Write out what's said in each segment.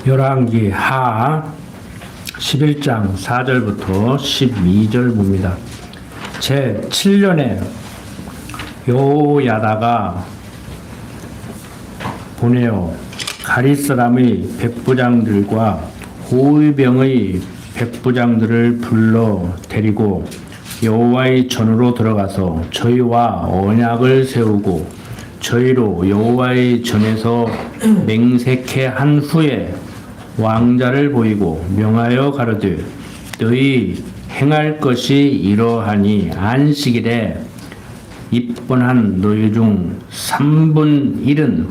열왕기 하 11장 4절부터 12절 봅니다. 제 7년에 여호야다가 보내어 가릿 사람의 백부장들과 호위병의 백부장들을 불러 데리고 여호와의 전으로 들어가서 저희와 언약을 세우고 저희로 여호와의 전에서 맹세케 한 후에 왕자를 보이고 명하여 가로되 너희 행할 것이 이러하니 안식일에 입번한 너희 중 3분 1은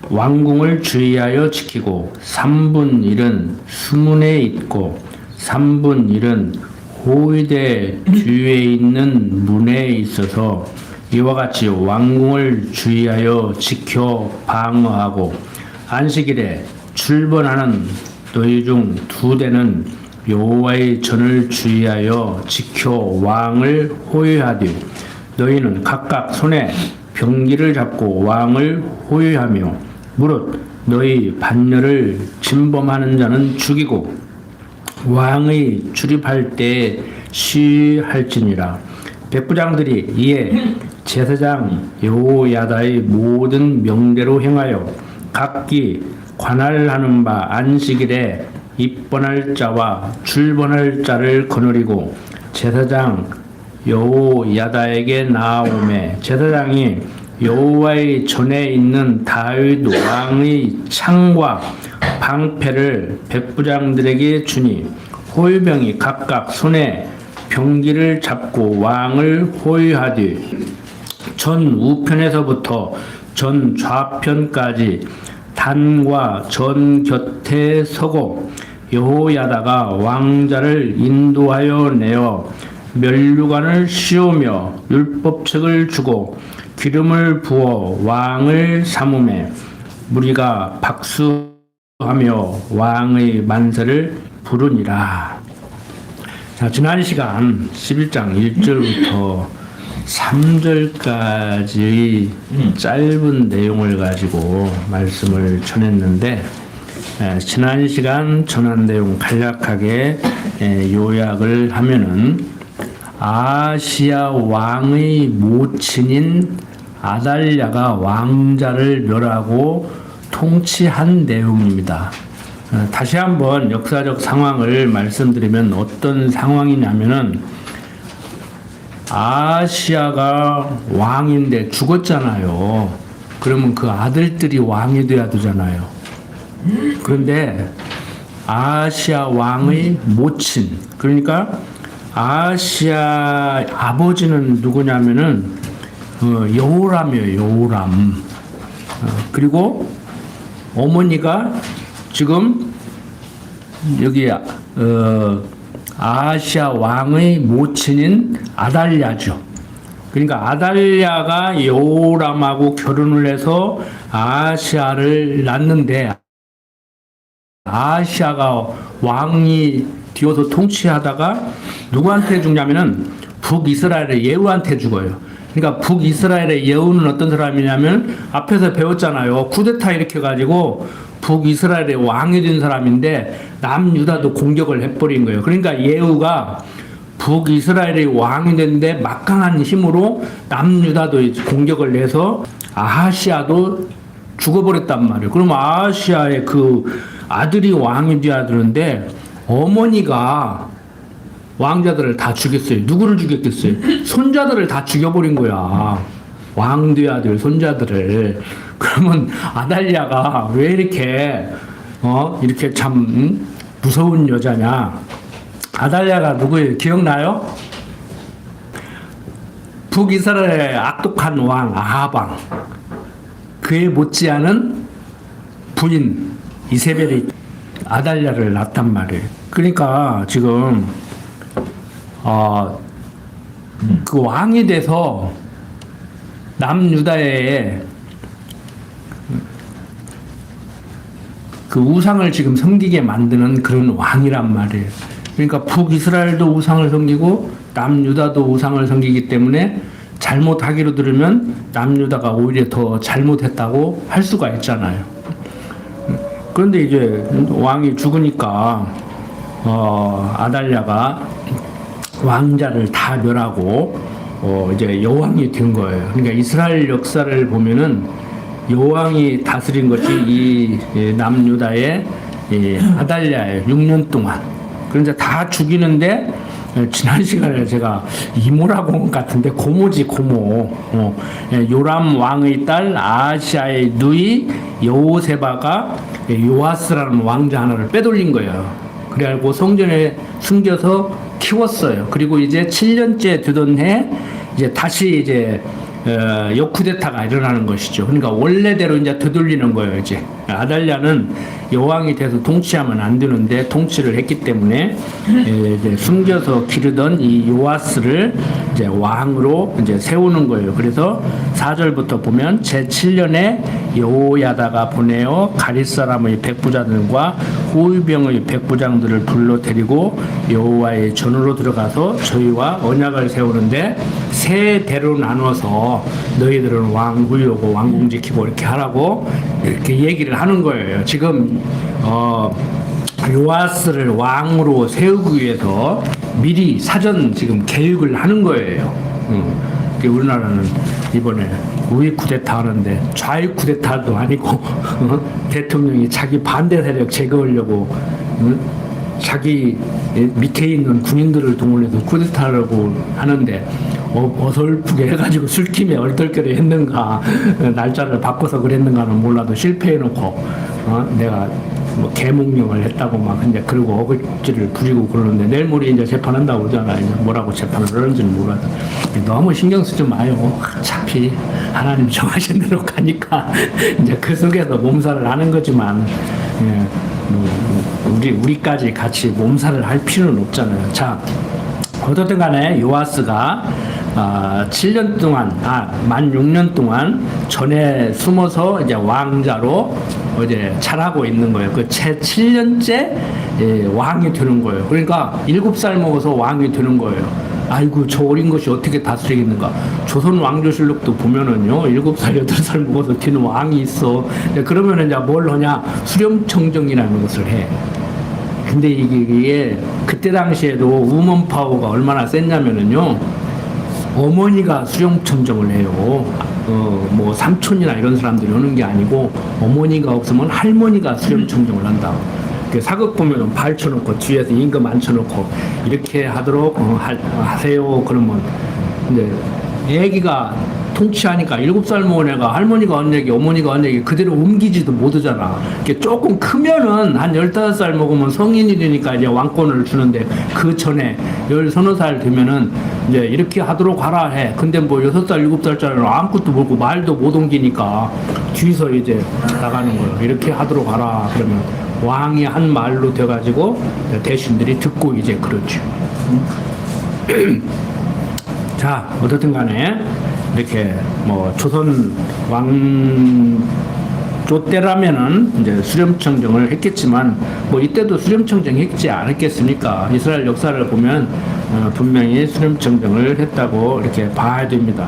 왕궁을 주의하여 지키고 3분 1은 수문에 있고 3분 1은 호위대 주위에 있는 문에 있어서 이와 같이 왕궁을 주의하여 지켜 방어하고 안식일에 출번하는 너희 중 2대는 여호와의 전을 주의하여 지켜 왕을 호위하되 너희는 각각 손에 병기를 잡고 왕을 호위하며 무릇 너희 반열을 침범하는 자는 죽이고 왕의 출입할 때에 시할지니라. 백부장들이 이에 제사장 여호야다의 모든 명대로 행하여 각기 관할하는 바 안식일에 입번할 자와 출번할 자를 거느리고 제사장 여호야다에게 나아오매 제사장이 여호와의 전에 있는 다윗 왕의 창과 방패를 백부장들에게 주니 호위병이 각각 손에 병기를 잡고 왕을 호위하되 전 우편에서부터 전 좌편까지 단과 전 곁에 서고 여호야다가 왕자를 인도하여 내어 면류관을 씌우며 율법책을 주고 기름을 부어 왕을 삼음에 무리가 박수하며 왕의 만세를 부르니라. 자, 지난 시간 11장 1절부터 3절까지 짧은 내용을 가지고 말씀을 전했는데 지난 시간 전한 내용 간략하게 요약을 하면은 아시아 왕의 모친인 아달랴가 왕자를 멸하고 통치한 내용입니다. 다시 한번 역사적 상황을 말씀드리면 어떤 상황이냐면은 아시아가 왕인데 죽었잖아요. 그러면 그 아들들이 왕이 돼야 되잖아요. 그런데 아시아 왕의 모친, 그러니까 아시아 아버지는 누구냐면은 여호람이에요. 여호람. 그리고 어머니가 지금 여기 아시아 왕의 모친인 아달랴죠. 그러니까 아달랴가 여호람하고 결혼을 해서 아시아를 낳는데 아시아가 왕이 되어서 통치하다가 누구한테 죽냐면은 북이스라엘의 예후한테 죽어요. 그러니까 북이스라엘의 예후는 어떤 사람이냐면 앞에서 배웠잖아요. 쿠데타 일으켜가지고 북이스라엘의 왕이 된 사람인데 남유다도 공격을 해버린 거예요. 그러니까 예후가 북이스라엘의 왕이 됐는데 막강한 힘으로 남유다도 공격을 해서 아하시아도 죽어버렸단 말이에요. 그럼 아하시아의 그 아들이 왕이 되어야 되는데 어머니가 왕자들을 다 죽였어요. 누구를 죽였겠어요? 손자들을 다 죽여버린 거야. 왕 되어야 될 손자들을. 그러면 아달랴가 왜 이렇게 이렇게 참 무서운 여자냐? 아달랴가 누구예요? 기억나요? 북이스라엘의 악독한 왕 아하방, 그에 못지않은 부인 이세벨이 아달랴를 낳았단 말이에요. 그러니까 지금 그 왕이 돼서 남유다에 그 우상을 지금 섬기게 만드는 그런 왕이란 말이에요. 그러니까 북이스라엘도 우상을 섬기고 남유다도 우상을 섬기기 때문에 잘못하기로 들으면 남유다가 오히려 더 잘못했다고 할 수가 있잖아요. 그런데 이제 왕이 죽으니까 아달랴가 왕자를 다 멸하고 이제 여왕이 된 거예요. 그러니까 이스라엘 역사를 보면은 여왕이 다스린 것이 이 남유다의 아달랴예요. 6년 동안. 그런데 다 죽이는데 지난 시간에 제가 이모라고 한 것 같은데 고모지 고모. 요람 왕의 딸 아하시아의 누이 여호세바가 요아스라는 왕자 하나를 빼돌린 거예요. 그래가지고 성전에 숨겨서 키웠어요. 그리고 이제 7년째 되던 해 이제 다시 이제 역쿠데타가 일어나는 것이죠. 그러니까 원래대로 이제 되돌리는 거예요. 이제 아달랴는 여왕이 돼서 통치하면 안 되는데 통치를 했기 때문에 이제 숨겨서 기르던 이 요아스를 이제 왕으로 이제 세우는 거예요. 그래서 4절부터 보면 제 7년에 여호야다가 보내어 가릿 사람의 백부장들과 호위병의 백부장들을 불러 데리고 여호와의 전으로 들어가서 저희와 언약을 세우는데 세 대로 나눠서 너희들은 왕 후이오고 왕궁 지키고 이렇게 하라고 이렇게 얘기를 하는 거예요. 지금 요아스를 왕으로 세우기 위해서 미리 사전 지금 계획을 하는 거예요. 우리나라는 이번에 우익 쿠데타 하는데 좌익 쿠데타도 아니고 대통령이 자기 반대 세력 제거하려고 자기 밑에 있는 군인들을 동원해서 쿠데타라고 하는데 어설프게 해가지고 술김에 얼떨결에 했는가 날짜를 바꿔서 그랬는가는 몰라도 실패해놓고 내가 뭐 개몽령을 했다고 막 근데 그러고 어거지를 부리고 그러는데 내일 모레 이제 재판한다고 그러잖아. 이제 뭐라고 재판을 하는지는 몰라도 너무 신경 쓰지 마요. 어차피 하나님 정하신 대로 가니까 이제 그 속에서 몸살을 하는 거지만 우리까지 같이 몸살을 할 필요는 없잖아요. 자, 어떻든 간에 요아스가 7년 동안, 만 6년 동안 전에 숨어서 이제 왕자로 이제 잘하고 있는 거예요. 그 채 7년째 왕이 되는 거예요. 그러니까 7살 먹어서 왕이 되는 거예요. 아이고, 저 어린 것이 어떻게 다스리겠는가. 조선 왕조실록도 보면은요, 7살, 8살 먹어서 되는 왕이 있어. 그러면은 이제 뭘 하냐? 수렴청정이라는 것을 해. 근데 이게 그때 당시에도 우먼 파워가 얼마나 셌냐면은요, 어머니가 수렴청정을 해요. 뭐 삼촌이나 이런 사람들이 오는 게 아니고 어머니가 없으면 할머니가 수렴청정을 한다. 사극 보면 발 쳐놓고 뒤에서 임금 앉혀놓고 이렇게 하도록 하세요. 그러면 근데 애기가 통치하니까 7살 먹은 애가 할머니가 한 얘기, 어머니가 한 얘기 그대로 옮기지도 못하잖아. 조금 크면은 한 15살 먹으면 성인이 되니까 이제 왕권을 주는데 그 전에 10서너 되면은 이제 이렇게 하도록 하라 해. 근데 뭐 6살, 7살짜리는 아무것도 모르고 말도 못 옮기니까 뒤에서 이제 나가는 거예요. 이렇게 하도록 하라. 그러면 왕이 한 말로 돼가지고 대신들이 듣고 이제 그렇죠. 자, 어떻든 간에 이렇게 뭐 조선 왕조 때라면은 이제 수렴청정을 했겠지만 뭐 이때도 수렴청정 했지 않았겠습니까? 이스라엘 역사를 보면 분명히 수렴청정을 했다고 이렇게 봐야 됩니다.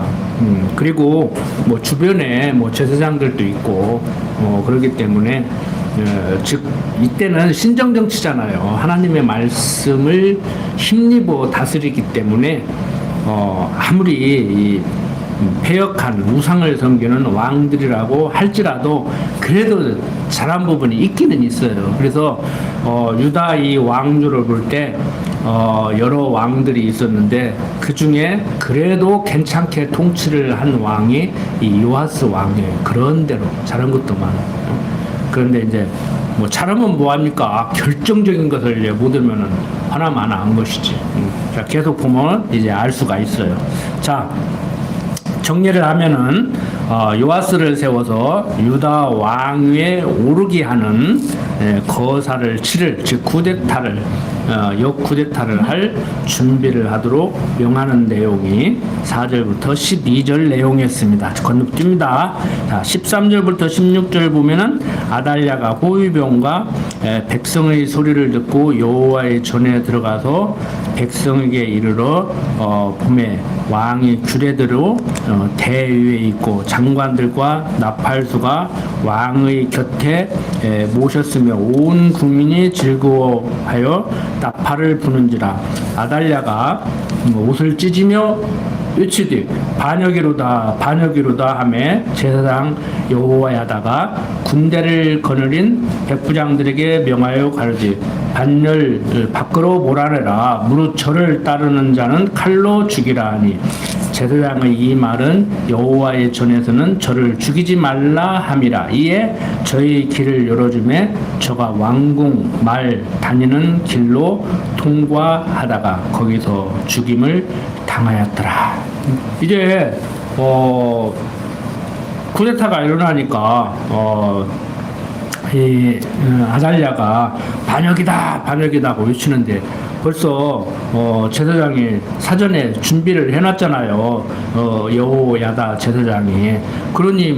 그리고 뭐 주변에 뭐 제사장들도 있고 그렇기 때문에 즉 이때는 신정정치잖아요. 하나님의 말씀을 힘입어 다스리기 때문에 아무리 이 패역한 우상을 섬기는 왕들이라고 할지라도 그래도 잘한 부분이 있기는 있어요. 그래서 유다 이 왕조를 볼 때 여러 왕들이 있었는데 그 중에 그래도 괜찮게 통치를 한 왕이 이 요아스 왕이에요. 그런 대로 잘한 것도 많아요. 그런데 이제 뭐 잘하면 뭐합니까? 결정적인 것을 이제 못 하면은 하나만 안 것이지. 자, 계속 보면 이제 알 수가 있어요. 자, 정리를 하면은 요아스를 세워서 유다 왕위에 오르게 하는 거사를 치를, 즉 쿠데타를 역쿠데타를 할 준비를 하도록 명하는 내용이 4절부터 12절 내용이었습니다. 건너뛰입니다. 자, 13절부터 16절 보면은 아달랴가 호위병과 백성의 소리를 듣고 여호와의 전에 들어가서 백성에게 이르러 봄에 왕이 규례대로 대위에 있고 장관들과 나팔수가 왕의 곁에 모셨으며 온 국민이 즐거워하여 나팔을 부는지라. 아달랴가 옷을 찢으며 외치되 반역이로다 반역이로다 하매 제사장 여호야다가 군대를 거느린 백부장들에게 명하여 가르지 반열 밖으로 몰아내라 무릇 저를 따르는 자는 칼로 죽이라 하니 제사장의 이 말은 여호와의 전에서는 저를 죽이지 말라 함이라. 이에 저의 길을 열어주매 저가 왕궁 말 다니는 길로 통과하다가 거기서 죽임을 당하였더라. 이제 쿠데타가 일어나니까 아달랴가 반역이다 반역이다고 외치는데 벌써 제사장이 사전에 준비를 해놨잖아요. 여호야다 제사장이. 그러니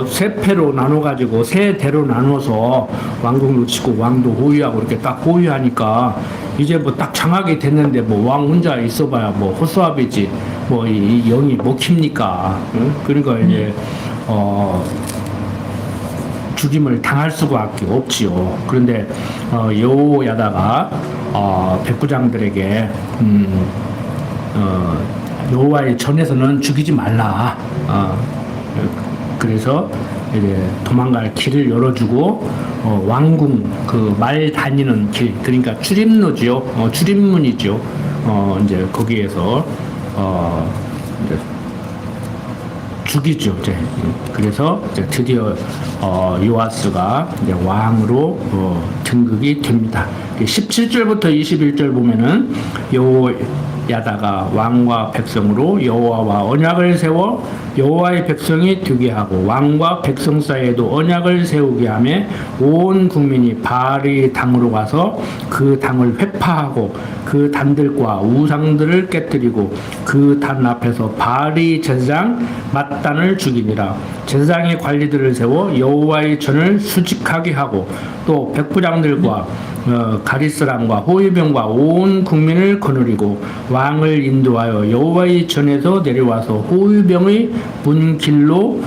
세 패로 나눠가지고 세 대로 나눠서 왕궁도 치고 왕도 호위하고 이렇게 딱 호위하니까 이제 딱 장악이 됐는데 왕 혼자 있어봐야 호수아비지 이 영이 먹힙니까? 응? 그러니까 이제 죽임을 당할 수밖에 없지요. 그런데 여호야다가 백부장들에게 여호와의 전에서는 죽이지 말라. 그래서 이제 도망갈 길을 열어주고 왕궁 그 말 다니는 길 그러니까 출입로지요. 출입문이죠. 이제 거기에서 이제 죽이죠. 이제 그래서 이제 드디어 요아스가 이제 왕으로 등극이 됩니다. 17절부터 21절 보면은 여호야다가 왕과 백성으로 여호와와 언약을 세워 여호와의 백성이 되게 하고 왕과 백성 사이에도 언약을 세우게 하며 온 국민이 바알의 당으로 가서 그 당을 회파하고 그 단들과 우상들을 깨뜨리고 그 단 앞에서 바알의 제사장 맏단을 죽이니라. 제사장의 관리들을 세워 여호와의 전을 수직하게 하고 또 백부장들과 가리스람과 호위병과 온 국민을 거느리고 왕을 인도하여 여호와의 전에서 내려와서 호위병의 문 길로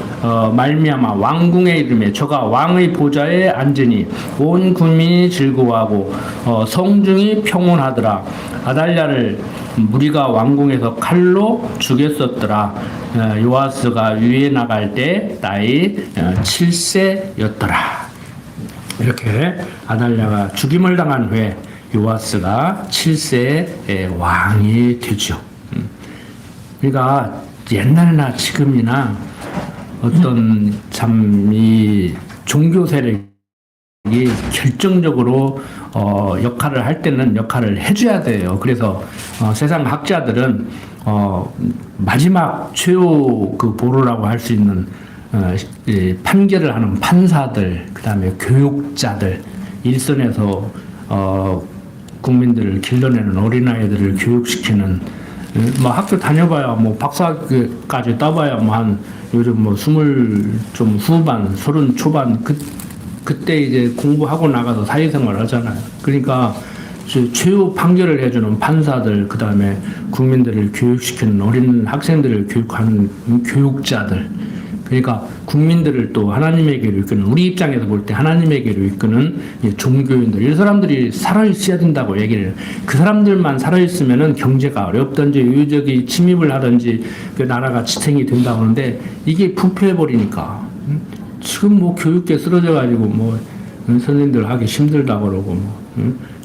말미암아 왕궁에 이르매 저가 왕의 보좌에 앉으니 온 국민이 즐거워하고 성중이 평온하더라. 아달랴를 무리가 왕궁에서 칼로 죽였었더라. 요아스가 위에 나갈 때 나이 7세였더라. 이렇게 아달랴가 죽임을 당한 후에 요아스가 7세의 왕이 되죠. 그러니까 옛날이나 지금이나 어떤 이 종교 세력이 결정적으로 역할을 할 때는 역할을 해줘야 돼요. 그래서 세상 학자들은 마지막 최후 그 보루라고 할 수 있는 판결을 하는 판사들, 그 다음에 교육자들, 일선에서 국민들을 길러내는 어린아이들을 교육시키는 학교 다녀봐야 박사까지 따봐야 한 요즘 20 좀 후반, 30 초반 그때 이제 공부하고 나가서 사회생활 하잖아요. 그러니까 최후 판결을 해주는 판사들, 그 다음에 국민들을 교육시키는 어린 학생들을 교육하는 교육자들, 그러니까 국민들을 또 하나님에게로 이끄는, 우리 입장에서 볼 때 하나님에게로 이끄는 종교인들, 이 사람들이 살아있어야 된다고 얘기를 해요. 그 사람들만 살아있으면은 경제가 어렵든지 의적이 침입을 하든지 그 나라가 지탱이 된다고 하는데 이게 부패해버리니까 지금 교육계 쓰러져가지고 선생님들 하기 힘들다고 그러고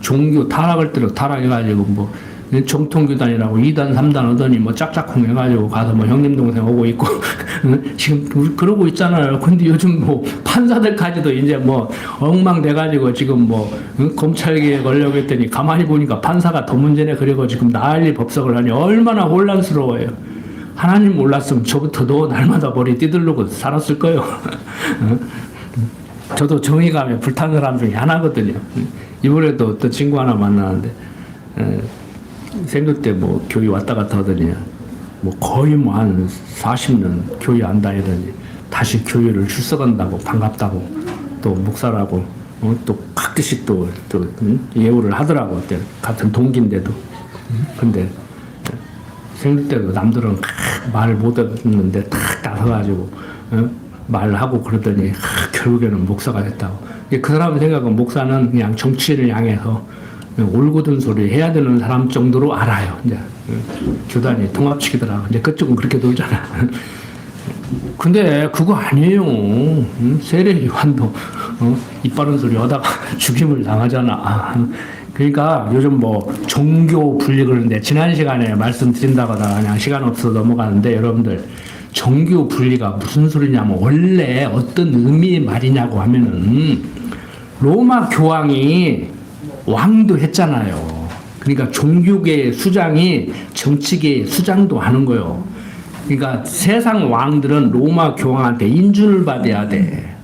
종교 타락을 때려 타락해가지고 정통교단이라고 2단 3단 하더니 짝짝꿍 해가지고 가서 형님 동생 오고 있고 지금 그러고 있잖아요. 근데 요즘 판사들까지도 이제 엉망돼가지고 지금 검찰개혁 걸려고 했더니 가만히 보니까 판사가 더 문제네. 그리고 지금 난리 법석을 하니 얼마나 혼란스러워요. 하나님 몰랐으면 저부터도 날마다 머리 띠들르고 살았을 거예요. 저도 정의감에 불탄 사람 중에 하나거든요. 이번에도 어떤 친구 하나 만나는데 생일 때 뭐 교회 왔다 갔다 하더니 뭐 거의 뭐 한 40년 교회 안 다니더니 다시 교회를 출석한다고 반갑다고 또 목사라고 또 가끔씩 또 예우를 하더라고. 그때 같은 동기인데도. 근데 생일 때도 남들은 말을 못 듣는데 탁 나서가지고 말하고 그러더니 결국에는 목사가 됐다고. 그 사람 생각은 목사는 그냥 정치를 향해서 올곧은 소리 해야 되는 사람 정도로 알아요. 이제 교단이 통합치기더라. 이제 그쪽은 그렇게 놀잖아. 근데 그거 아니에요. 세례 요한도 입 바른 소리 하다가 죽임을 당하잖아. 그러니까 요즘 뭐 종교 분리 그러는데 지난 시간에 말씀드린다거나 그냥 시간 없어서 넘어가는데 여러분들 종교 분리가 무슨 소리냐면 원래 어떤 의미의 말이냐고 하면은 로마 교황이 왕도 했잖아요. 그러니까 종교계의 수장이 정치계의 수장도 하는 거예요. 그러니까 세상 왕들은 로마 교황한테 인준을 받아야 돼.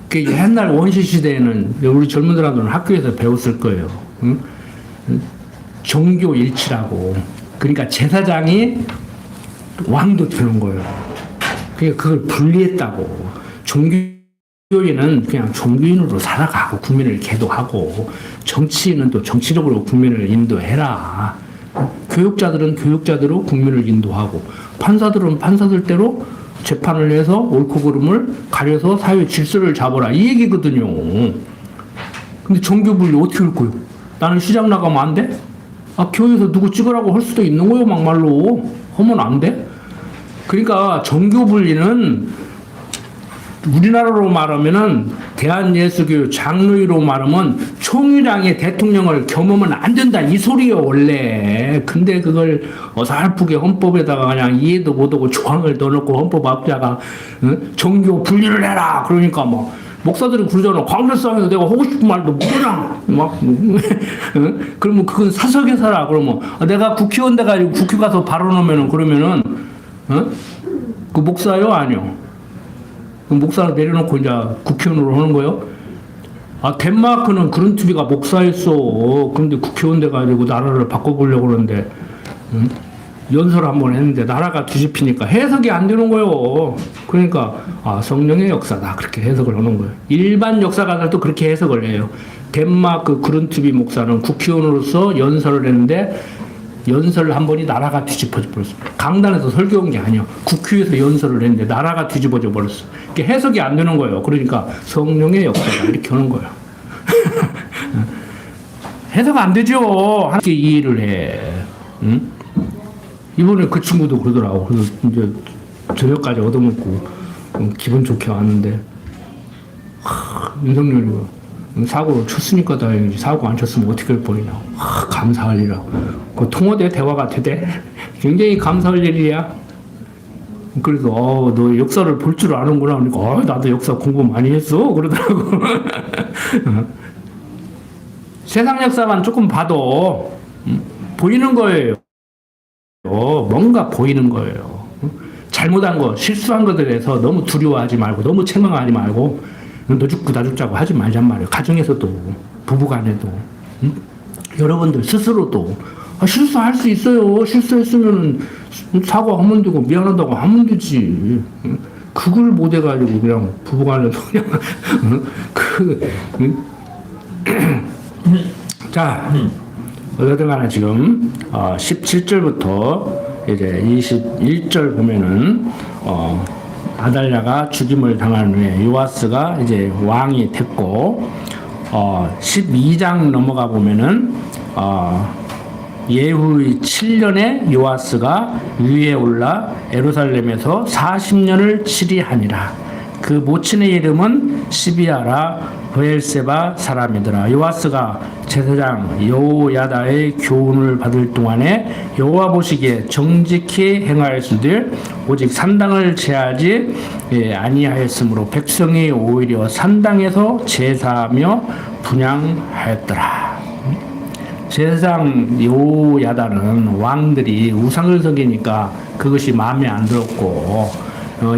그 옛날 원시 시대에는 우리 젊은들한테는 학교에서 배웠을 거예요. 응? 종교 일치라고. 그러니까 제사장이 왕도 되는 거예요. 그러니까 그걸 분리했다고. 종교인은 그냥 종교인으로 살아가고 국민을 계도하고 정치인은 또 정치적으로 국민을 인도해라. 교육자들은 교육자대로 국민을 인도하고 판사들은 판사들대로 재판을 해서 옳고 그름을 가려서 사회 질서를 잡아라 이 얘기거든요. 근데 종교 분리 어떻게 할 거요? 나는 시장 나가면 안 돼? 교회에서 누구 찍으라고 할 수도 있는 거요. 막말로 하면 안 돼? 그러니까 종교 분리는 우리나라로 말하면은 대한예수교 장로회로 말하면 총회장의 대통령을 겸하면 안 된다 이 소리요 원래. 근데 그걸 어설프게 헌법에다가 그냥 이해도 못하고 조항을 넣어놓고 헌법학자가 종교 분리를 해라 그러니까 뭐 목사들이 그러잖아. 광주성에서 내가 하고 싶은 말도 못하나 막 그러면 그건 사석에서라. 그러면 내가 국회의원 돼가지고 국회 가서 발언하면은 그러면은 그 목사요 아니요? 목사를 내려놓고 이제 국회의원으로 하는 거예요? 덴마크는 그룬트비가 목사였어. 그런데 국회의원 돼가지고 나라를 바꿔보려고 그러는데, 연설을 한번 했는데 나라가 뒤집히니까 해석이 안 되는 거예요. 그러니까, 성령의 역사다. 그렇게 해석을 하는 거예요. 일반 역사가들도 그렇게 해석을 해요. 덴마크 그룬트비 목사는 국회의원으로서 연설을 했는데, 연설 한 번이 나라가 뒤집어져 버렸어. 강단에서 설교한 게 아니야. 국회에서 연설을 했는데 나라가 뒤집어져 버렸어. 이게 해석이 안 되는 거예요. 그러니까 성령의 역사다 이렇게 하는 거예요. 해석 안 되죠. 함께 이해를 해. 응? 이번에 그 친구도 그러더라고. 그래서 이제 저녁까지 얻어먹고 기분 좋게 왔는데 윤석열이 사고를 쳤으니까 다행이지. 사고 안 쳤으면 어떻게 할 뻔이냐. 감사할 일이라. 그 통화대 대화가 되대. 굉장히 감사할 일이야. 그래서 너 역사를 볼 줄 아는구나. 그러니까 나도 역사 공부 많이 했어. 그러더라고. 세상 역사만 조금 봐도 보이는 거예요. 뭔가 보이는 거예요. 잘못한 거, 실수한 것에 대해서 너무 두려워하지 말고 너무 책망하지 말고 너 죽고 나 죽자고 하지 말잔 말이에요. 가정에서도 부부간에도 여러분들 스스로도 실수할 수 있어요. 실수했으면 사과하면 되고 미안하다고 하면 되지. 그걸 못 해가지고 그냥 부부간에도 그냥 자 어쨌든 간에 지금 17절부터 이제 21절 보면은 아달랴가 죽임을 당한 후에 요아스가 이제 왕이 됐고 12장 넘어가 보면은 예후의 7년에 요아스가 위에 올라 예루살렘에서 40년을 치리하니라. 그 모친의 이름은 시비아라 브엘세바 사람이더라. 요아스가 제사장 여호야다의 교훈을 받을 동안에 여호와 보시기에 정직히 행하였으되 오직 산당을 제하지 아니하였으므로 백성이 오히려 산당에서 제사하며 분향하였더라. 제사장 여호야다는 왕들이 우상을 섬기니까 그것이 마음에 안 들었고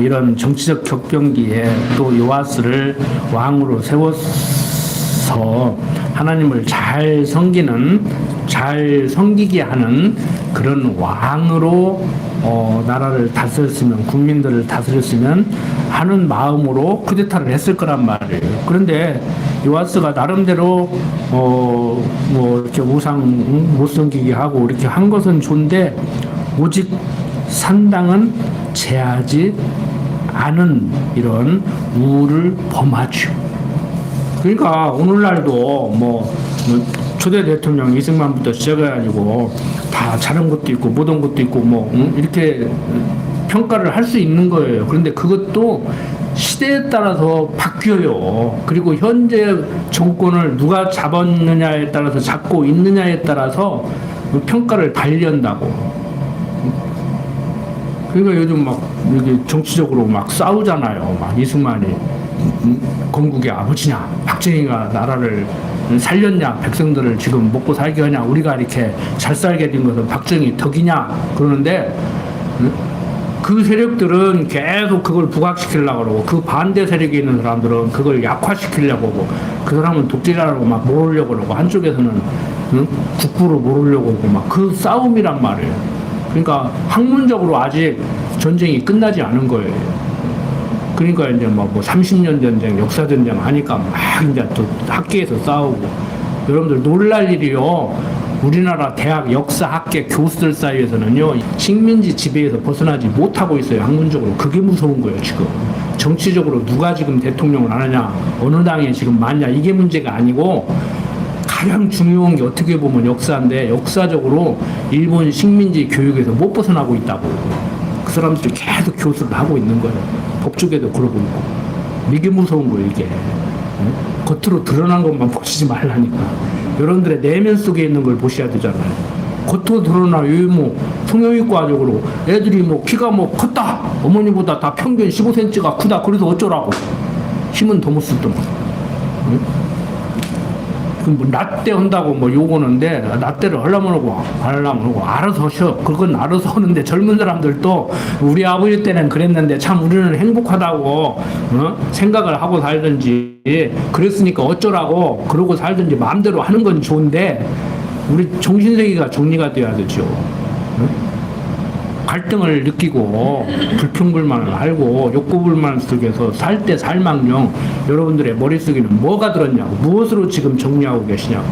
이런 정치적 격변기에 또 요아스를 왕으로 세워서 하나님을 잘 섬기게 하는 그런 왕으로 나라를 다스렸으면, 국민들을 다스렸으면 하는 마음으로 쿠데타를 했을 거란 말이에요. 그런데 요아스가 나름대로 뭐 이렇게 우상 못 섬기게 하고 이렇게 한 것은 좋은데, 오직 산당은 제하지 않은 이런 우를 범하죠. 그러니까 오늘날도 뭐 초대 대통령 이승만부터 시작해가지고 다 잘한 것도 있고 못한 것도 있고 이렇게 평가를 할 수 있는 거예요. 그런데 그것도 시대에 따라서 바뀌어요. 그리고 현재 정권을 누가 잡았느냐에 따라서, 잡고 있느냐에 따라서 평가를 달리한다고. 그러니까 요즘 막 이렇게 정치적으로 막 싸우잖아요. 막 이승만이 건국의 아버지냐, 박정희가 나라를 살렸냐, 백성들을 지금 먹고 살게 하냐, 우리가 이렇게 잘 살게 된 것은 박정희 덕이냐 그러는데, 그 세력들은 계속 그걸 부각시키려고 그러고, 그 반대 세력에 있는 사람들은 그걸 약화시키려고 하고, 그 사람은 독재자라고 막 모으려고 그러고, 한쪽에서는 국부로 모으려고 하고, 막 그 싸움이란 말이에요. 그러니까 학문적으로 아직 전쟁이 끝나지 않은 거예요. 그러니까 이제 뭐 30년 전쟁, 역사 전쟁 하니까 막 이제 또 학계에서 싸우고. 여러분들 놀랄 일이요. 우리나라 대학 역사학계 교수들 사이에서는요, 식민지 지배에서 벗어나지 못하고 있어요. 학문적으로. 그게 무서운 거예요, 지금. 정치적으로 누가 지금 대통령을 하느냐, 어느 당에 지금 맞냐, 이게 문제가 아니고, 가장 중요한 게 어떻게 보면 역사인데, 역사적으로 일본 식민지 교육에서 못 벗어나고 있다고. 그 사람들이 계속 교수를 하고 있는 거예요. 법조계도 그러고 있고. 이게 무서운 거예요, 이게. 겉으로 드러난 것만 보시지 말라니까. 여러분들의 내면 속에 있는 걸 보셔야 되잖아요. 겉으로 드러나, 뭐 성형외과적으로 애들이 뭐 키가 뭐 컸다, 어머니보다 다 평균 15cm가 크다, 그래서 어쩌라고. 힘은 더 못 쓰더만. 뭐 라떼 한다고 뭐 요거는데, 라떼를 하려면 하고 알아서 하셔. 그건 알아서 하는데, 젊은 사람들도 우리 아버지 때는 그랬는데 참 우리는 행복하다고 생각을 하고 살든지, 그랬으니까 어쩌라고 그러고 살든지 마음대로 하는 건 좋은데, 우리 정신세계가 정리가 돼야 되죠. 갈등을 느끼고 불평불만을 알고 욕구불만 속에서 살 때 살망령 여러분들의 머릿속에는 뭐가 들었냐고, 무엇으로 지금 정리하고 계시냐고.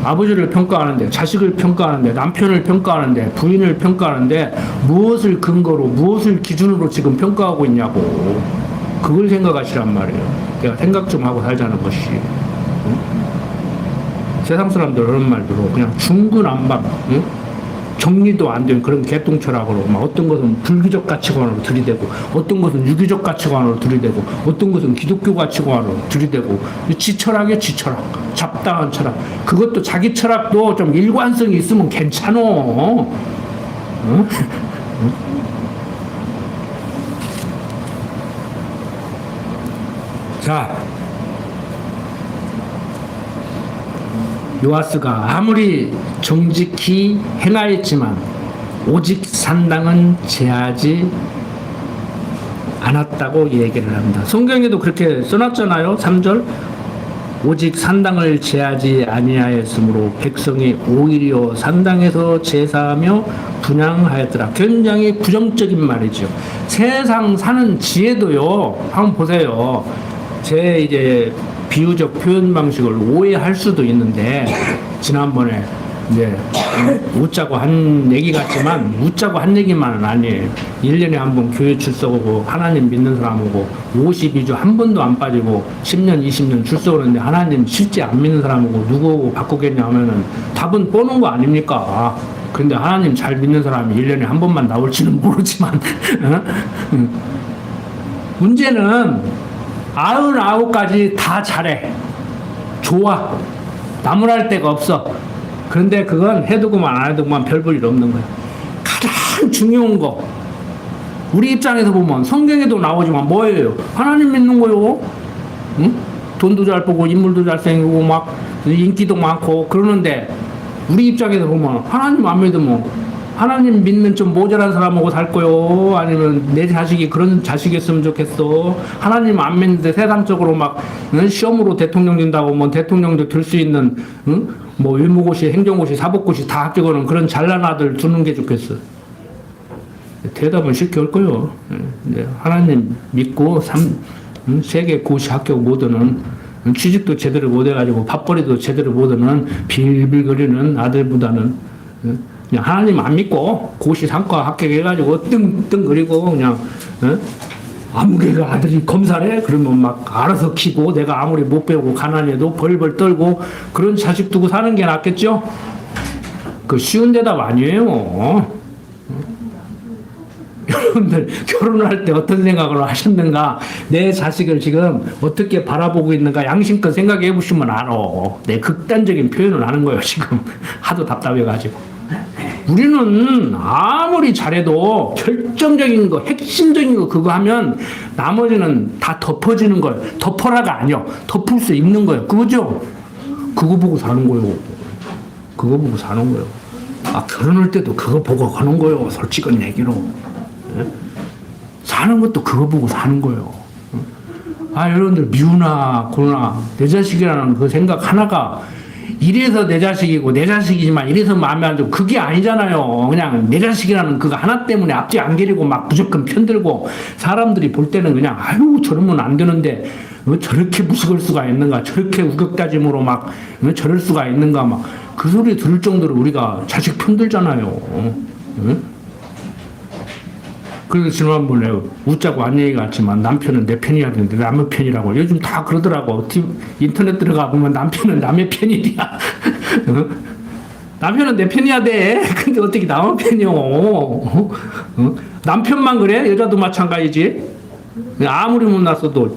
아버지를 평가하는데, 자식을 평가하는데, 남편을 평가하는데, 부인을 평가하는데, 무엇을 근거로, 무엇을 기준으로 지금 평가하고 있냐고. 그걸 생각하시란 말이에요. 내가 생각 좀 하고 살자는 것이. 세상 사람들 그런 말 들어. 그냥 중구난방, 정리도 안 된 그런 개똥철학으로, 막 어떤 것은 불교적 가치관으로 들이대고, 어떤 것은 유교적 가치관으로 들이대고, 어떤 것은 기독교 가치관으로 들이대고, 지철학이야, 지철학. 잡다한 철학. 그것도 자기 철학도 좀 일관성이 있으면 괜찮어. 응? 자, 요아스가 아무리 정직히 행하였지만 오직 산당은 제하지 않았다고 얘기를 합니다. 성경에도 그렇게 써놨잖아요. 3절. 오직 산당을 제하지 아니하였으므로 백성이 오히려 산당에서 제사하며 분향하였더라. 굉장히 부정적인 말이죠. 세상 사는 지혜도요, 한번 보세요. 제 이제 비유적 표현 방식을 오해할 수도 있는데, 지난번에 이제 웃자고 한 얘기 같지만 웃자고 한 얘기만은 아니에요. 1년에 한 번 교회 출석하고 하나님 믿는 사람하고 52주 한 번도 안 빠지고 10년 20년 출석하는데 하나님 실제 안 믿는 사람하고 누구하고 바꾸겠냐 하면은 답은 뻔한 거 아닙니까? 근데 하나님 잘 믿는 사람이 1년에 한 번만 나올지는 모르지만 문제는 99가지 다 잘해. 좋아. 나무랄 데가 없어. 그런데 그건 해두고만 안 해두고만 별 볼 일 없는 거야. 가장 중요한 거, 우리 입장에서 보면 성경에도 나오지만 뭐예요? 하나님 믿는 거요. 응? 돈도 잘 벌고 인물도 잘생기고 막 인기도 많고 그러는데, 우리 입장에서 보면 하나님 안 믿으면 하나님 믿는 좀 모자란 사람하고 살 거요? 아니면 내 자식이 그런 자식이었으면 좋겠어? 하나님 안 믿는데 세상적으로 막 시험으로 대통령 된다고 뭐 대통령도 될 수 있는 뭐 의무고시, 행정고시, 사법고시 다 합격하는 그런 잘난 아들 두는 게 좋겠어. 대답은 쉽게 할 거요. 하나님 믿고 세계 고시 합격 못하는 취직도 제대로 못해가지고 밥벌이도 제대로 못하는 빌빌거리는 아들보다는 그냥 하나님 안 믿고 고시 상과 합격해가지고 뜬뜬거리고 그냥 아무개가 아들이 검사를 해? 그러면 막 알아서 키고 내가 아무리 못 배우고 가난해도 벌벌 떨고 그런 자식 두고 사는 게 낫겠죠? 그 쉬운 대답 아니에요. 여러분들 결혼할 때 어떤 생각을 하셨는가? 내 자식을 지금 어떻게 바라보고 있는가? 양심껏 생각해 보시면 알아. 내 극단적인 표현을 하는 거예요. 지금 하도 답답해가지고. 우리는 아무리 잘해도 결정적인 거, 핵심적인 거 그거 하면 나머지는 다 덮어지는 거예요. 덮어라가 아니요. 덮을 수 있는 거예요. 그거죠? 그거 보고 사는 거예요. 그거 보고 사는 거예요. 아, 결혼할 때도 그거 보고 하는 거예요. 솔직한 얘기로. 사는 것도 그거 보고 사는 거예요. 아, 여러분들 미우나 고나 내 자식이라는 그 생각 하나가 이래서 내 자식이고 내 자식이지만 이래서 마음에 안 들고 그게 아니잖아요. 그냥 내 자식이라는 그거 하나 때문에 앞뒤 안 가리고 막 무조건 편들고 사람들이 볼 때는 그냥 아유 저러면 안 되는데 저렇게 무식할 수가 있는가, 저렇게 우격다짐으로 막 저럴 수가 있는가 막 그 소리 들을 정도로 우리가 자식 편들잖아요. 응? 그래서 지난번에 웃자고 한 얘기가 같지만 남편은 내 편이야 되는데 남의 편이라고 요즘 다 그러더라고. 인터넷 들어가 보면 남편은 남의 편이야. 남편은 내 편이야 돼. 근데 어떻게 남의 편이요? 남편만 그래? 여자도 마찬가지지. 아무리 못났어도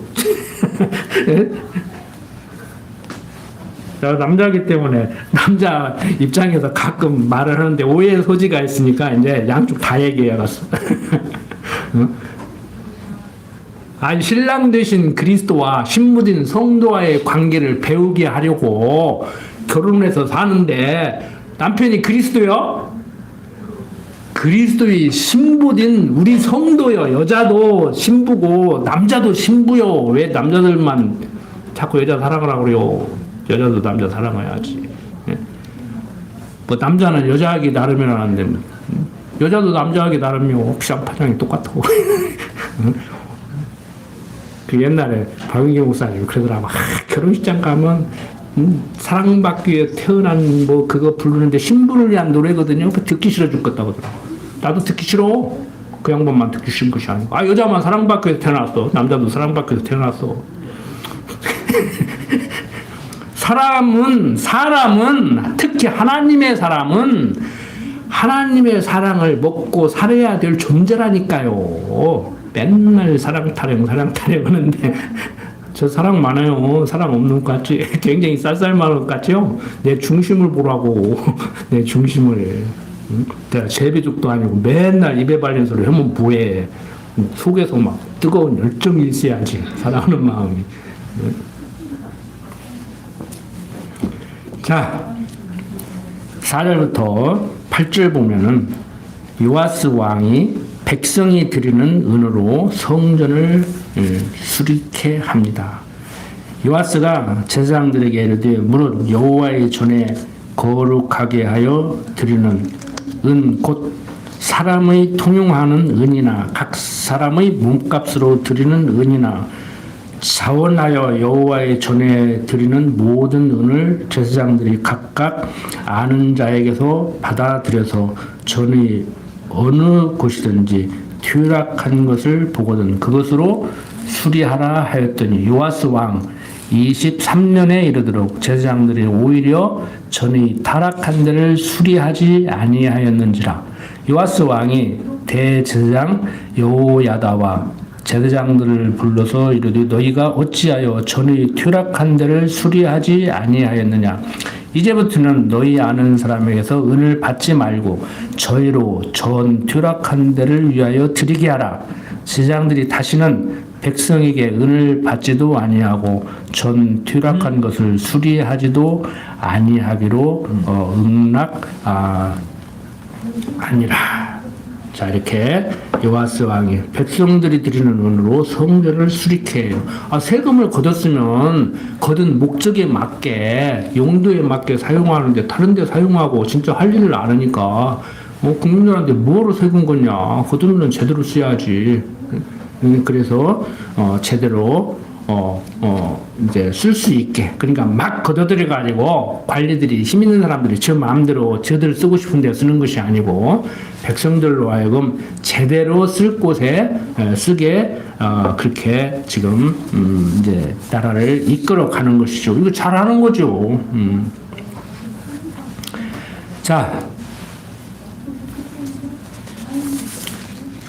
제가 남자이기 때문에 남자 입장에서 가끔 말을 하는데 오해의 소지가 있으니까 이제 양쪽 다 얘기해갔어. 아니 신랑 되신 그리스도와 신부된 성도와의 관계를 배우게 하려고 결혼해서 사는데 남편이 그리스도요? 그리스도의 신부된 우리 성도요. 여자도 신부고 남자도 신부요. 왜 남자들만 자꾸 여자 사랑하라고 그래요? 여자도 남자 사랑해야지. 뭐 남자는 여자하기 나름이라 하는데 여자도 남자하기 나름이요. 피상 파장이 똑같고. 그 옛날에 박은경 목사님 그러더라고. 결혼식장 가면 사랑받기 위해 태어난 뭐 그거 부르는데 신부를 위한 노래거든요. 듣기 싫어 죽겠다고 그러더라고. 나도 듣기 싫어. 그 양반만 듣기 싫은 것이 아니고. 아 여자만 사랑받기 위해 태어났어. 남자도 사랑받기 위해 태어났어. 사람은 특히 하나님의 사람은 하나님의 사랑을 먹고 살아야 될 존재라니까요. 맨날 사랑 타령 하는데 저 사랑 많아요. 사랑 없는 것 같지? 굉장히 쌀쌀만한 것 같죠? 내 중심을 보라고. 내 중심을. 내가 제비족도 아니고 맨날 입에 발린 소리 하면 뭐해. 속에서 막 뜨거운 열정이 있어야지. 사랑하는 마음이. 자, 4절부터 8절 보면은 요아스 왕이 백성이 드리는 은으로 성전을 수리케 합니다. 요아스가 제사장들에게 이르되 무릇 여호와의 전에 거룩하게 하여 드리는 은 곧 사람의 통용하는 은이나 각 사람의 몸값으로 드리는 은이나 자원하여 여호와의 전에 드리는 모든 은을 제사장들이 각각 아는 자에게서 받아들여서 전의 어느 곳이든지 퇴락한 것을 보거든 그것으로 수리하라 하였더니 요아스 왕 23년에 이르도록 제사장들이 오히려 전의 타락한 데를 수리하지 아니하였는지라. 요아스 왕이 대제사장 여호야다와 제사장들을 불러서 이르되 너희가 어찌하여 전의 퇴락한 데를 수리하지 아니하였느냐. 이제부터는 너희 아는 사람에게서 은을 받지 말고 저희로 전 퇴락한 데를 위하여 드리게 하라. 제사장들이 다시는 백성에게 은을 받지도 아니하고 전 퇴락한 것을 수리하지도 아니하기로 아니라. 자, 이렇게 요아스 왕이 백성들이 드리는 은으로 성전을 수리케 해요. 세금을 걷었으면 걷은 목적에 맞게, 용도에 맞게 사용하는데 다른 데 사용하고 진짜 할 일을 안 하니까 국민들한테 뭐로 세금 걷냐. 걷으면 제대로 써야지. 그래서 제대로 이제 쓸 수 있게, 그러니까 막 걷어들여 가지고 관리들이, 힘 있는 사람들이 저 마음대로 저들 쓰고 싶은 데 쓰는 것이 아니고 백성들로 하여금 제대로 쓸 곳에 쓰게 그렇게 지금 이제 나라를 이끌어 가는 것이죠. 이거 잘하는 거죠. 자,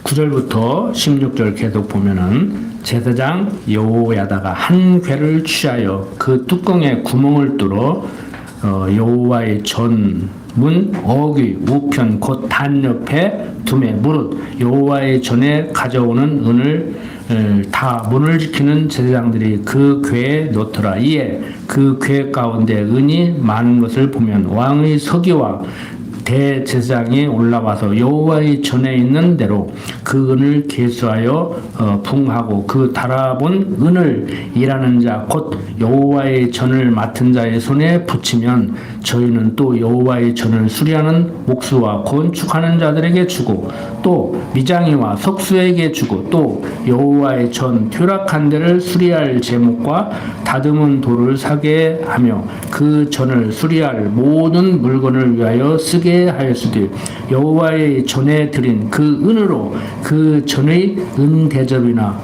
9절부터 16절 계속 보면은 제사장 여호야다가 한 궤를 취하여 그 뚜껑에 구멍을 뚫어 여호와의 전문 어귀 우편 곧 단 옆에 두매 무릇 여호와의 전에 가져오는 은을 다 문을 지키는 제사장들이 그 궤에 놓더라. 이에 그 궤 가운데 은이 많은 것을 보면 왕의 서기와 대제사장이 올라와서 여호와의 전에 있는 대로 그 은을 계수하여 붕하고 그 달아본 은을 일하는 자 곧 여호와의 전을 맡은 자의 손에 붙이면 저희는 또 여호와의 전을 수리하는 목수와 건축하는 자들에게 주고 또 미장이와 석수에게 주고 또 여호와의 전 퇴락한 데를 수리할 제목과 다듬은 돌을 사게 하며 그 전을 수리할 모든 물건을 위하여 쓰게 하였으되 여호와의 전에 드린 그 은으로 그 전의 은대접이나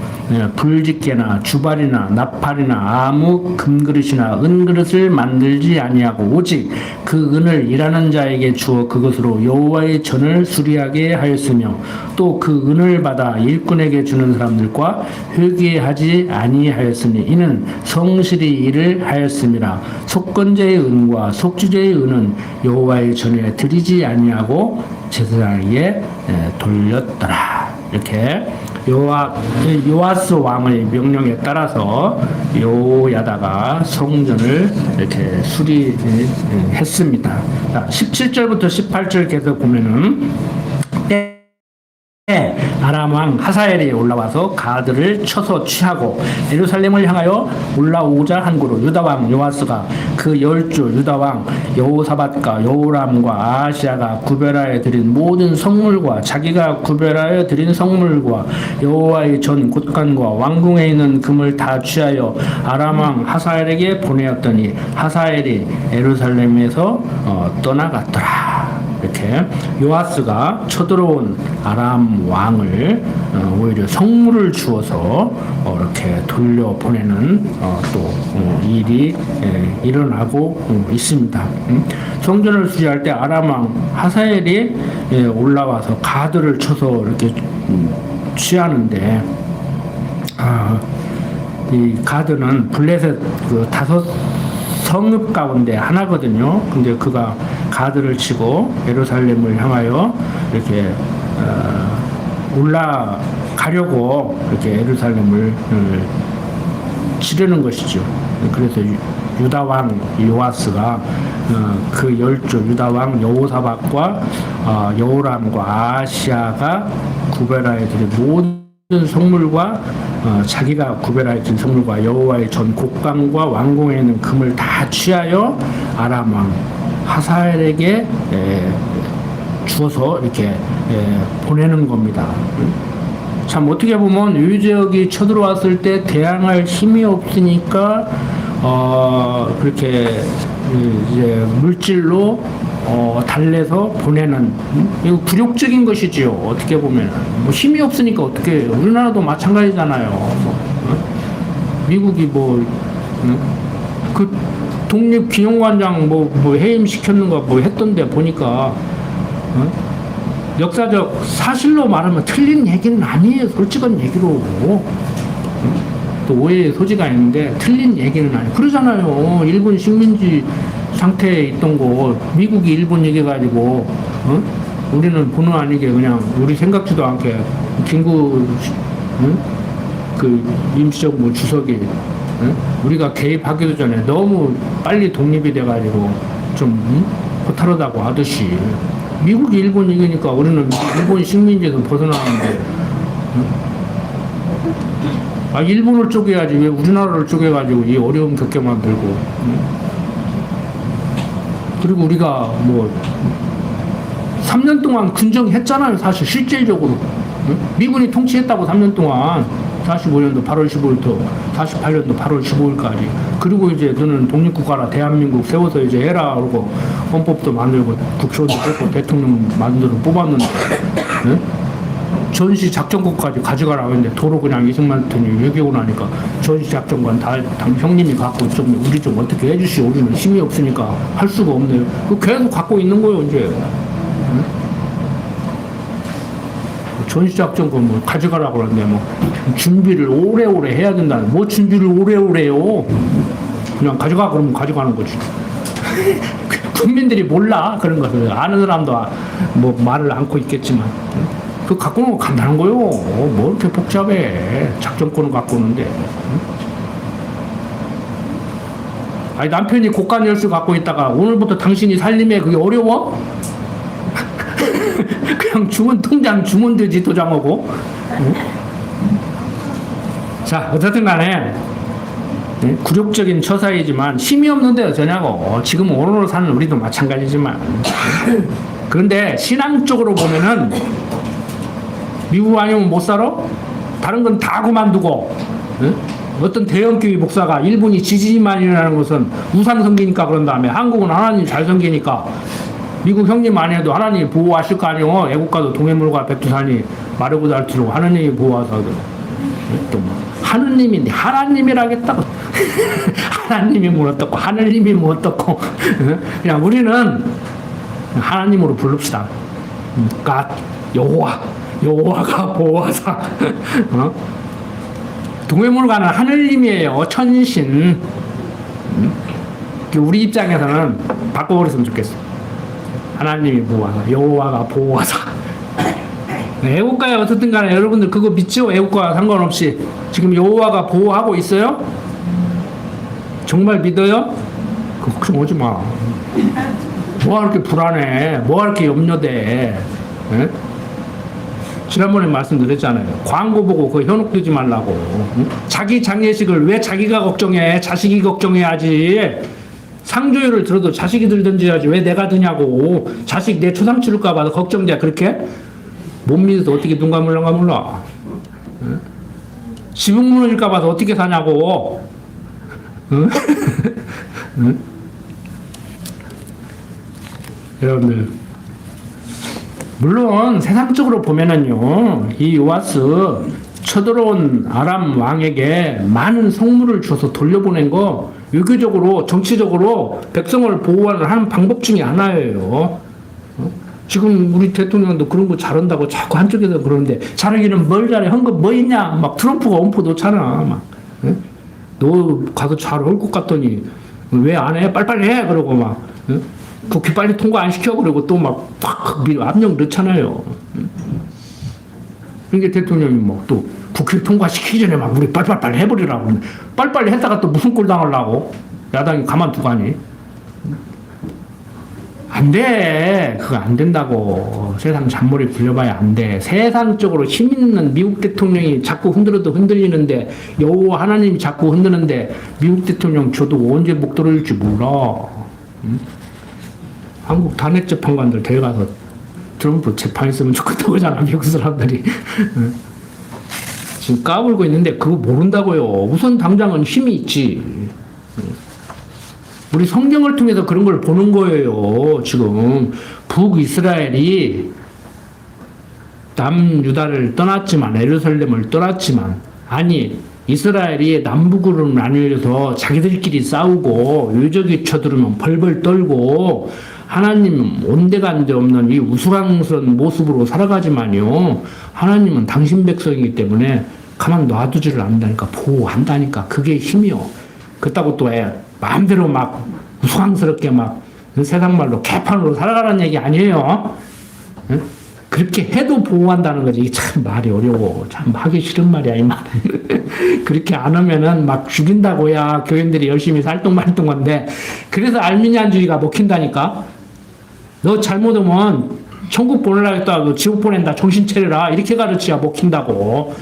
불집게나 주발이나 나팔이나 아무 금그릇이나 은그릇을 만들지 아니하고 오직 그 은을 일하는 자에게 주어 그것으로 여호와의 전을 수리하게 하였으며 또 그 은을 받아 일꾼에게 주는 사람들과 회개하지 아니하였으니 이는 성실히 일을 하였음이라. 속건제의 은과 속주제의 은은 여호와의 전에 드리지 아니하고 제사장에게 돌렸더라. 이렇게 요아스 왕의 명령에 따라서 요야다가 성전을 이렇게 수리했습니다. 17절부터 18절 계속 보면은 아람 왕 하사엘이 올라와서 가드를 쳐서 취하고 예루살렘을 향하여 올라오자 한 고로 유다 왕 요아스가 그 10주 유다 왕 여호사밧과 여호람과 아하시아가 구별하여 드린 모든 성물과 자기가 구별하여 드린 성물과 여호와의 전 곳간과 왕궁에 있는 금을 다 취하여 아람 왕 하사엘에게 보내었더니 하사엘이 예루살렘에서 떠나갔더라. 이렇게 요아스가 쳐들어온 아람 왕을 오히려 성물을 주어서 이렇게 돌려보내는 또 일이 일어나고 있습니다. 성전을 수리할 때 아람 왕 하사엘이 올라와서 가드를 쳐서 이렇게 취하는데 이 가드는 블레셋 그 5 성읍 가운데 하나거든요. 근데 그가 가드를 치고 예루살렘을 향하여 이렇게 올라가려고 이렇게 예루살렘을 치려는 것이죠. 그래서 유다 왕 요아스가 그 10주 유다 왕 여호사밧과 여호람과 아하시아가 구별하여 드린 모든 성물과 자기가 구별하여 진 성물과 여호와의 전 곡간과 왕궁에 있는 금을 다 취하여 아람 왕 하사엘에게 주어서 이렇게 보내는 겁니다. 참 어떻게 보면 이 지역이 쳐들어왔을 때 대항할 힘이 없으니까 그렇게 이제 물질로 달래서 보내는 이거 굴욕적인 것이지요. 어떻게 보면 뭐 힘이 없으니까 어떻게 우리나라도 마찬가지잖아요. 미국이 그 독립기념관장 해임 시켰는가 했던데 보니까 역사적 사실로 말하면 틀린 얘기는 아니에요. 솔직한 얘기로 또 오해의 소지가 있는데 틀린 얘기는 아니에요. 그러잖아요. 일본 식민지 상태에 있던 거 미국이 일본 얘기해가지고 우리는 본의 아니게 그냥 우리 생각지도 않게 그 임시정부 주석이 우리가 개입하기도 전에 너무 빨리 독립이 돼가지고 좀 허탈하다고 하듯이 미국이 일본 이기니까 우리는 일본 식민지에서 벗어나는데, 아, 일본을 쪼개야지 왜 우리나라를 쪼개가지고 이 어려움 겪게 만들고. 그리고 우리가 뭐 3년 동안 군정했잖아요. 사실 실질적으로 미군이 통치했다고 3년 동안 45년도 8월 15일부터 48년도 8월 15일까지. 그리고 이제 너는 독립국가라 대한민국 세워서 이제 해라 그러고 헌법도 만들고 국회의원도 뽑고 대통령 만들어 뽑았는데, 네? 전시 작전권까지 가져가라 했는데 도로 그냥 이승만 대통령이 얘기하고 나니까 전시 작전권 다 형님이 갖고 좀 우리 좀 어떻게 해주시오. 우리는 힘이 없으니까 할 수가 없네요. 그 계속 갖고 있는 거예요 이제. 전시작전권 뭐 가져가라고 그러는데 뭐 준비를 오래오래 해야 된다는. 뭐 준비를 오래오래요. 그냥 가져가 그러면 가져가는 거지. 국민들이 몰라 그런 것을. 아는 사람도 뭐 말을 않고 있겠지만 그 갖고 오는 거 간단한 거요. 뭐 이렇게 복잡해. 작전권을 갖고 오는데. 아니 남편이 고가 열쇠 갖고 있다가 오늘부터 당신이 살림에 그게 어려워? 그냥 주문 통장 주문 되지 도장하고. 자 어쨌든 간에 굴욕적인 처사이지만 힘이 없는데 어쩌냐고. 지금 오늘로 사는 우리도 마찬가지지만. 그런데 신앙적으로 보면은 미국 아니면 못 살아? 다른 건 다 그만두고. 어떤 대형교회 목사가 일본이 지지만 일어나는 것은 우상 섬기니까 그런 다음에 한국은 하나님 잘 섬기니까 미국 형님 안 해도 하나님이 보호하실 거 아니오. 애국가도 동해물과 백두산이 마르고 닳도록 하나님이 보호하사. 또 뭐 하느님인데 하나님이라겠다고. 하나님이 뭐 어떻고 하느님이 뭐 어떻고. 그냥 우리는 하나님으로 부릅시다. 갓 여호와가 보호하사. 동해물과는 하느님이에요. 천신. 우리 입장에서는 바꿔버렸으면 좋겠어. 하나님이 보호하사, 여호와가 보호하사. 애국가에 어떻든 간에 여러분들 그거 믿죠? 애국가와 상관없이 지금 여호와가 보호하고 있어요? 정말 믿어요? 그 걱정하지 마. 뭐가 그렇게 불안해? 뭐가 그렇게 염려돼? 에? 지난번에 말씀드렸잖아요. 광고 보고 그거 현혹되지 말라고. 응? 자기 장례식을 왜 자기가 걱정해? 자식이 걱정해야지. 상조율을 들어도 자식이 들든지 해야지. 왜 내가 드냐고. 자식 내 초상 치를까 봐 걱정돼. 그렇게? 못 믿어서 어떻게 눈 감을란가 몰라. 응? 지붕 무너질까 봐서 어떻게 사냐고. 응? 응? 여러분들 물론 세상적으로 보면은요, 이 요아스 쳐들어온 아람 왕에게 많은 성물을 줘서 돌려보낸 거 외교적으로 정치적으로 백성을 보호하는 방법 중에 하나예요. 지금 우리 대통령도 그런 거 잘한다고 자꾸 한쪽에서 그러는데 잘하기는 뭘 잘해? 한 거 뭐 있냐? 막 트럼프가 엄포 놓잖아. 막. 너 가서 잘 할 것 같더니 왜 안 해? 빨리빨리 해! 그러고 막. 국회 빨리 통과 안 시켜. 그러고 또 막 팍 압력 넣잖아요. 그러니까 대통령이 뭐 또 국회 통과시키기 전에 막 우리 빨리빨리 해버리라고. 빨리빨리 했다가 또 무슨 꼴 당하려고? 야당이 가만두가니? 안 돼. 그거 안 된다고. 세상 잔머리 굴려봐야 안 돼. 세상적으로 힘 있는 미국 대통령이 자꾸 흔들어도 흔들리는데 여호와 하나님이 자꾸 흔드는데 미국 대통령 저도 언제 목 들어올지 몰라. 응? 한국 탄핵 재판관들 데려가서 트럼프 재판했으면 좋겠다고 하잖아. 미국 사람들이. 응? 지금 까불고 있는데 그거 모른다고요. 우선 당장은 힘이 있지. 우리 성경을 통해서 그런 걸 보는 거예요. 지금 북이스라엘이 남유다를 떠났지만, 예루살렘을 떠났지만, 아니 이스라엘이 남북으로 나뉘어서 자기들끼리 싸우고 요적이 쳐들으면 벌벌 떨고 하나님 온데간데 없는 이 우스꽝스러운 모습으로 살아가지만요, 하나님은 당신 백성이기 때문에 가만 놔두지를 않는다니까. 보호한다니까. 그게 힘이요. 그렇다고 또 마음대로 막 우스꽝스럽게 막 세상 말로 개판으로 살아가라는 얘기 아니에요. 응? 그렇게 해도 보호한다는 거지. 이게 참 말이 어려워. 참 하기 싫은 말이야, 이 말. 그렇게 안 하면은 막 죽인다고야 교인들이 열심히 살동말동한데, 그래서 알미니안주의가 먹힌다니까. 너 잘못하면 천국 보내려겠다, 너 지옥 보낸다, 정신 차려라, 이렇게 가르쳐야 먹힌다고.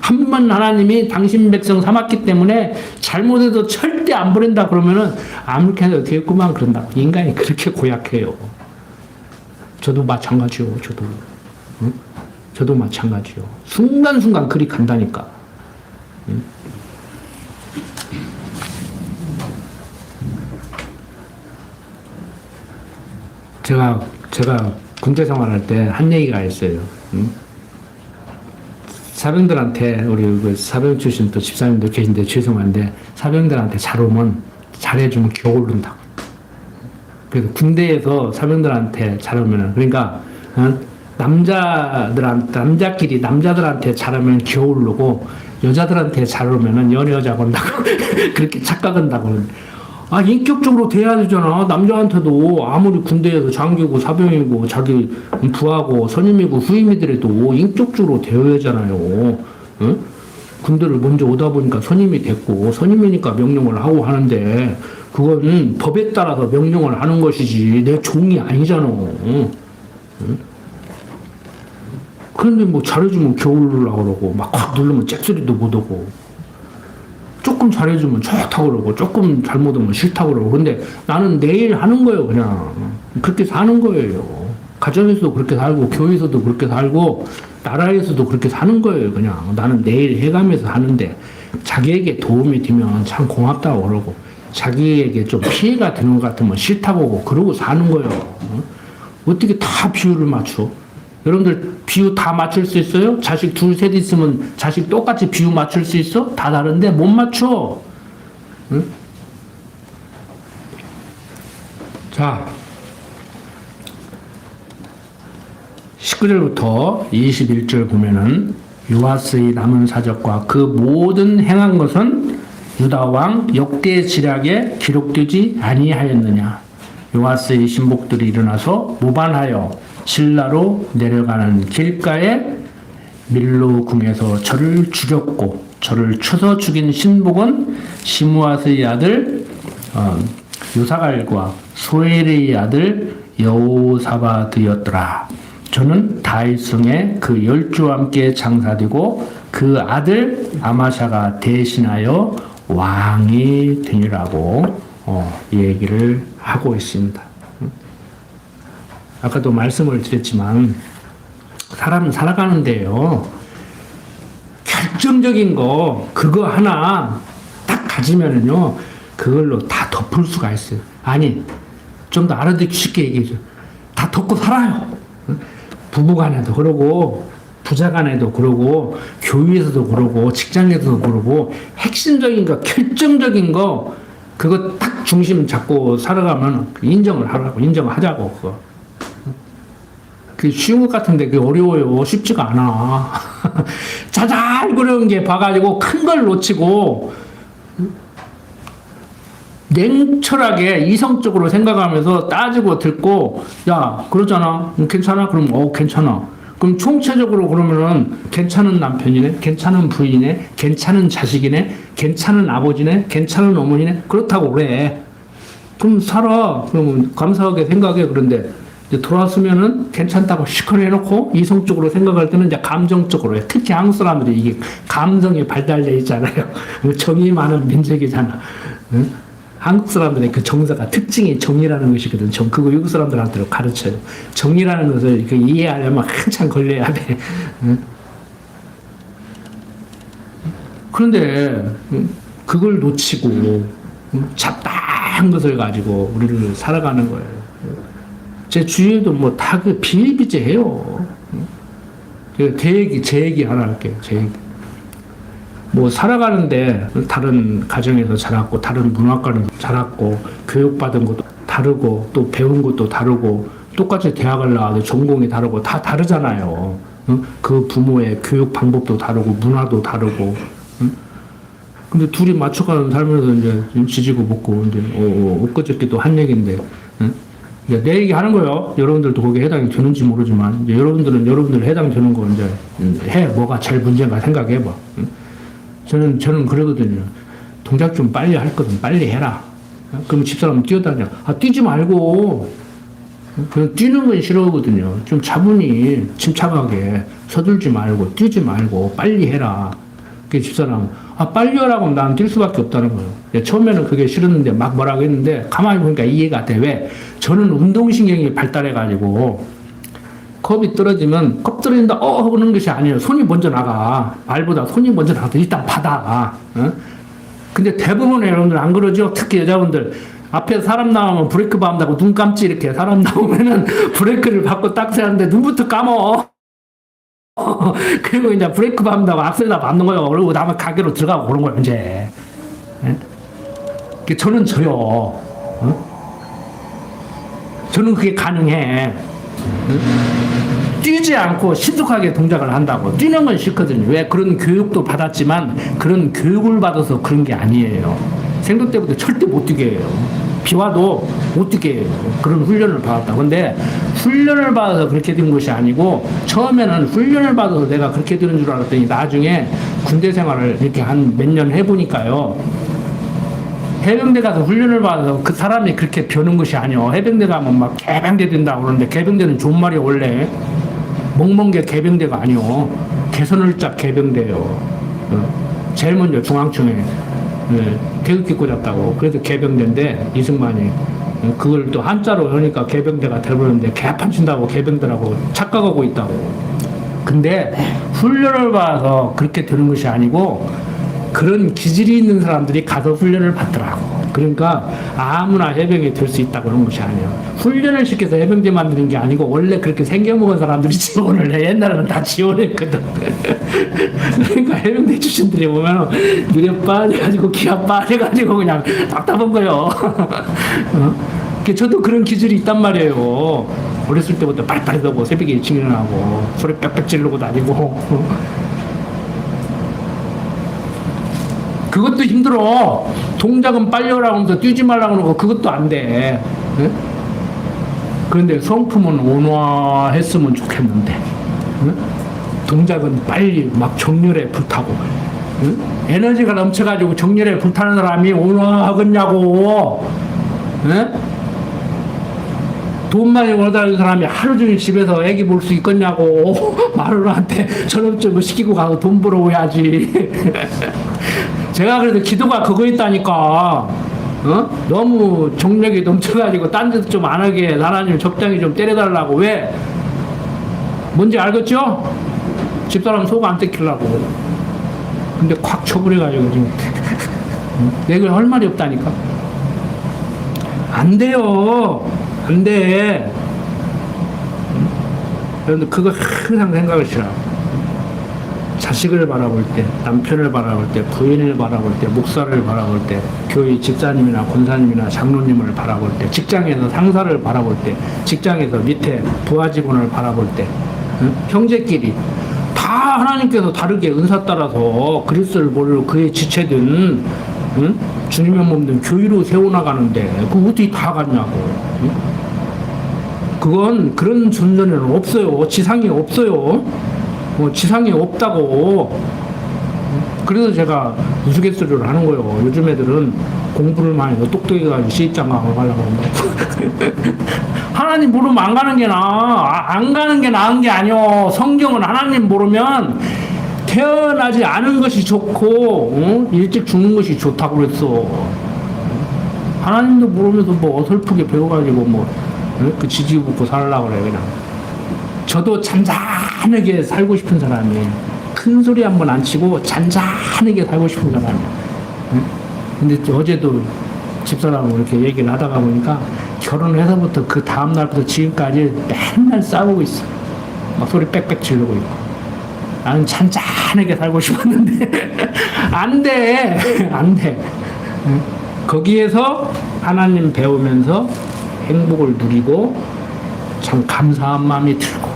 한 번 하나님이 당신 백성 삼았기 때문에 잘못해도 절대 안 보낸다 그러면은 아무렇게나 되겠구만 그런다고. 인간이 그렇게 고약해요. 저도 마찬가지요, 저도. 저도 마찬가지요. 순간순간 그리 간다니까. 제가 군대 생활할 때 한 얘기가 있어요. 사병들한테, 우리 그 사병 출신 또 집사님들 계신데 죄송한데, 사병들한테 잘 오면, 잘해주면 겨울른다고. 그래서 군대에서 사병들한테 잘 오면은, 그러니까, 남자끼리 남자들한테 잘하면 겨울르고, 여자들한테 잘 오면은 연여자 건다고. 그렇게 착각한다고. 아, 인격적으로 돼야 되잖아. 남자한테도 아무리 군대에서 장교고 사병이고 자기 부하고 선임이고 후임이더라도 인격적으로 되어야 하잖아요. 응? 군대를 먼저 오다 보니까 선임이 됐고 선임이니까 명령을 하고 하는데 그건 법에 따라서 명령을 하는 것이지 내 종이 아니잖아. 응? 그런데 뭐 잘해주면 겨울르라고 그러고 막 확 누르면 잭소리도 못 오고 조금 잘해주면 좋다고 그러고 조금 잘못하면 싫다고 그러고 근데 나는 내일 하는 거예요. 그냥 그렇게 사는 거예요. 가정에서도 그렇게 살고 교회에서도 그렇게 살고 나라에서도 그렇게 사는 거예요. 그냥 나는 내일 해가면서 하는데 자기에게 도움이 되면 참 고맙다고 그러고 자기에게 좀 피해가 되는 것 같으면 싫다고 그러고 사는 거예요. 어떻게 다 비율을 맞춰? 여러분들 비유 다 맞출 수 있어요? 자식 둘, 셋 있으면 자식 똑같이 비유 맞출 수 있어? 다 다른데 못 맞춰. 응? 자, 19절부터 21절 보면은 요아스의 남은 사적과 그 모든 행한 것은 유다 왕 역대 지략에 기록되지 아니하였느냐. 요아스의 신복들이 일어나서 모반하여 신라로 내려가는 길가에 밀로 궁에서 저를 죽였고 저를 쳐서 죽인 신복은 시므아스의 아들 요사갈과 소엘의 아들 여호사바드였더라. 저는 다윗성에 그 10주와 함께 장사되고 그 아들 아마샤가 대신하여 왕이 되니라고 이 얘기를 하고 있습니다. 아까도 말씀을 드렸지만 사람은 살아가는데요. 결정적인 거 그거 하나 딱 가지면은요. 그걸로 다 덮을 수가 있어요. 아니 좀 더 알아듣기 쉽게 얘기해줘. 다 덮고 살아요. 부부간에도 그러고 부자간에도 그러고 교회에서도 그러고 직장에서도 그러고 핵심적인 거 결정적인 거 그거 딱 중심 잡고 살아가면 인정을 하라고 인정하자고 그거. 그 쉬운 것 같은데 그게 어려워요. 쉽지가 않아. 자잘그러운 게 봐가지고 큰 걸 놓치고 냉철하게 이성적으로 생각하면서 따지고 듣고 야 그러잖아. 괜찮아? 그럼 괜찮아. 그럼 총체적으로 그러면은 괜찮은 남편이네, 괜찮은 부인이네, 괜찮은 자식이네, 괜찮은 아버지네, 괜찮은 어머니네 그렇다고 그래. 그럼 살아. 그러면 감사하게 생각해. 그런데 이제 돌아왔으면은 괜찮다고 시커 해놓고 이성적으로 생각할 때는 이제 감정적으로 해. 특히 한국 사람들이 이게 감성이 발달돼 있잖아요. 정이 많은 민족이잖아. 응? 한국 사람들의 그 정서가 특징이 정이라는 것이거든. 그거 외국 사람들한테 가르쳐요. 정이라는 것을 이해하려면 한참 걸려야 돼. 응? 그런데 그걸 놓치고 잡다한 것을 가지고 우리를 살아가는 거예요. 제 주위에도 뭐 다 그 비일비재해요. 제 얘기 하나 할게요. 제 얘기. 뭐 살아가는데 다른 가정에서 자랐고 다른 문화권에서 자랐고 교육받은 것도 다르고 또 배운 것도 다르고 똑같이 대학을 나와도 전공이 다르고 다 다르잖아요. 그 부모의 교육 방법도 다르고 문화도 다르고. 근데 둘이 맞춰가는 살면서 이제 지지고 먹고 이제 엊그저께도 한 얘기인데. 내 얘기 하는 거예요. 여러분들도 거기에 해당이 되는지 모르지만 이제 여러분들 해당되는 거 이제 해 뭐가 제일 문제인가 생각해봐. 저는 그러거든요. 동작 좀 빨리 할 거든 빨리 해라. 그러면 집사람은 뛰어다녀. 뛰지 말고 그냥 뛰는 건 싫어하거든요. 좀 차분히 침착하게 서둘지 말고 뛰지 말고 빨리 해라. 그 집사람 빨리 하라고 하면 난 뛸 수밖에 없다는 거예요. 처음에는 그게 싫었는데 막 뭐라고 했는데 가만히 보니까 이해가 돼. 왜? 저는 운동신경이 발달해가지고 컵이 떨어지면 컵 떨어진다 하는 것이 아니에요. 손이 먼저 나가. 발보다 손이 먼저 나가서 일단 받아. 근데 대부분의 여러분들 안 그러죠? 특히 여자분들 앞에 사람 나오면 브레이크 밟는다고 눈 감지 이렇게 사람 나오면은 브레이크를 밟고 딱 세는데 눈부터 감어. 그리고 이제 브레이크 밟는다고 악셀에다 밟는 거예요. 그리고 다음에 가게로 들어가고 그런 거예요, 이제. 저는 저요. 저는 그게 가능해. 뛰지 않고 신속하게 동작을 한다고. 뛰는 건 싫거든요. 왜? 그런 교육도 받았지만 그런 교육을 받아서 그런 게 아니에요. 생각 때부터 절대 못 뛰게 해요. 비 와도 못 뛰게 해요. 그런 훈련을 받았다. 근데 훈련을 받아서 그렇게 된 것이 아니고 처음에는 훈련을 받아서 내가 그렇게 되는 줄 알았더니 나중에 군대 생활을 이렇게 한 몇 년 해보니까요. 해병대 가서 훈련을 받아서 그 사람이 그렇게 벼는 것이 아니요. 해병대 가면 막 개병대 된다고 그러는데 개병대는 좋은 말이 원래 먹먹은 게 개병대가 아니요. 개선을 짝 개병대요. 제일 먼저 중앙청에 태극기 꽂았다고. 그래서 개병대인데 이승만이 그걸 또 한자로 하니까 개병대가 돼버렸는데 개판 친다고 개병대라고 착각하고 있다고. 근데 훈련을 받아서 그렇게 되는 것이 아니고 그런 기질이 있는 사람들이 가서 훈련을 받더라고. 그러니까 아무나 해병이 될 수 있다 그런 것이 아니에요. 훈련을 시켜서 해병대 만드는 게 아니고 원래 그렇게 생겨먹은 사람들이 지원을 해. 옛날에는 다 지원했거든. 그러니까 해병대 출신들이 보면 눈에 빠져가지고 기가 빠져가지고 그냥 답답한 거예요. 저도 그런 기질이 있단 말이에요. 어렸을 때부터 빨리빨리하고 새벽에 일찍 일어나고 소리 빽빽 지르고 다니고. 그것도 힘들어. 동작은 빨리 하라고 하면서 뛰지 말라고 하고 그것도 안 돼. 네? 그런데 성품은 온화했으면 좋겠는데 네? 동작은 빨리 막 정렬에 불타고 네? 에너지가 넘쳐가지고 정렬에 불타는 사람이 온화하겠냐고. 네? 돈 많이 벌어다니는 사람이 하루 종일 집에서 애기 볼 수 있겠냐고. 마누라한테 전업주부 시키고 가서 돈 벌어오야지. 제가 그래도 기도가 그거 있다니까. 너무 정력이 넘쳐가지고 딴 데도 좀 안 하게 하나님 적당히 좀 때려달라고. 왜? 뭔지 알겠죠? 집사람 속 안 뜯기려고. 근데 콱 쳐버려가지고 지금 내가 할 말이 없다니까. 안 돼요. 안 돼. 여러분들 그거 항상 생각을 시라. 자식을 바라볼 때, 남편을 바라볼 때, 부인을 바라볼 때, 목사를 바라볼 때, 교회 집사님이나 권사님이나 장로님을 바라볼 때, 직장에서 상사를 바라볼 때, 직장에서 밑에 부하 직원을 바라볼 때, 형제끼리 다 하나님께서 다르게 은사 따라서 그리스도를 모르고 그의 지체든 주님의 몸된 교회로 세워나가는데 그거 어떻게 다 갔냐고. 그건 그런 존재는 없어요. 지상에 없어요. 지상에 없다고. 그래서 제가 우스갯소리를 하는 거예요. 요즘 애들은 공부를 많이 해서 똑똑해가지고 시집장가고 가려고 한다고. 하나님 모르면 안 가는 게 나아. 안 가는 게 나은 게 아니오. 성경은 하나님 모르면 태어나지 않은 것이 좋고 일찍 죽는 것이 좋다고 그랬어. 하나님도 모르면서 뭐 어설프게 배워가지고 그 지지 붙고 살려고 그래 그냥. 저도 잔잔하게 살고 싶은 사람이에요. 큰 소리 한번 안 치고 잔잔하게 살고 싶은 사람이에요. 근데 어제도 집사람하고 이렇게 얘기를 하다가 보니까 결혼해서부터 그 다음날부터 지금까지 맨날 싸우고 있어. 막 소리 빽빽 지르고 있고. 나는 잔잔하게 살고 싶었는데 안 돼. 안 돼. 거기에서 하나님 배우면서 행복을 누리고 참 감사한 마음이 들고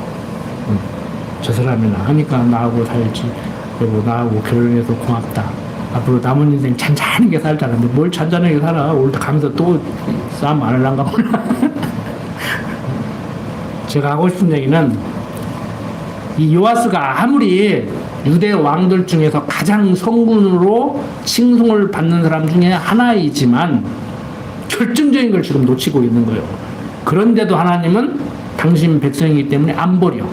저 사람이나 하니까 나하고 살지. 그리고 나하고 결혼해서 고맙다. 앞으로 남은 인생 잔잔하게 살잖아. 뭘 잔잔하게 살아. 올 때 가면서 또 싸움 안 하려는가 보나. 제가 하고 싶은 얘기는 이 요아스가 아무리 유대 왕들 중에서 가장 성군으로 칭송을 받는 사람 중에 하나이지만 결정적인 걸 지금 놓치고 있는 거예요. 그런데도 하나님은 당신 백성이기 때문에 안 버려.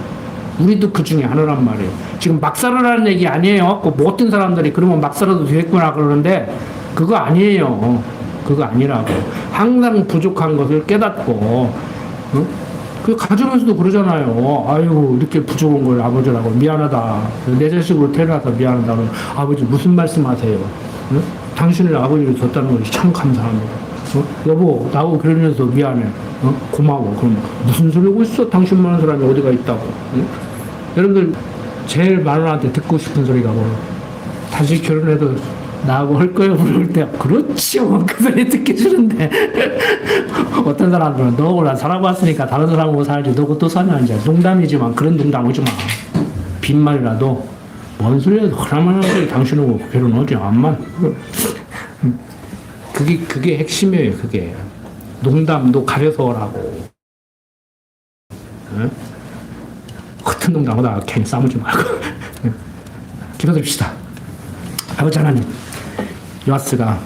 우리도 그 중에 하나란 말이에요. 지금 막 살아라는 얘기 아니에요. 뭐 어떤 사람들이 그러면 막 살아도 되겠구나 그러는데 그거 아니에요. 그거 아니라고. 항상 부족한 것을 깨닫고, 어? 그 가정에서도 그러잖아요. 아유, 이렇게 부족한 걸 아버지라고 미안하다. 내 자식으로 태어나서 미안하다. 아버지 무슨 말씀하세요? 어? 당신을 아버지로 뒀다는 것이 참 감사합니다. 여보, 나하고 그러면서 미안해. 고마워. 그럼 무슨 소리 하고 있어? 당신만한 사람이 어디가 있다고. 여러분들 제일 마누라한테 듣고 싶은 소리가 뭐 다시 결혼해도 나하고 할 거예요? 물을 때 그렇지요. 그 소리 듣기 싫은데 어떤 사람들은 너하고 나 살아봤으니까 다른 사람하고 살지 너하고 또 사냐 이제 농담이지만 그런 농담 하지 마. 빈말이라도 뭔 소리야? 그나마나 소리 당신하고 결혼하지 암만. 그게 핵심이에요. 그게 농담도 가려서 하라고. 응? 같은 농담하다가 괜히 싸우지 말고. 기도드립시다. 아버지 하나님, 요아스가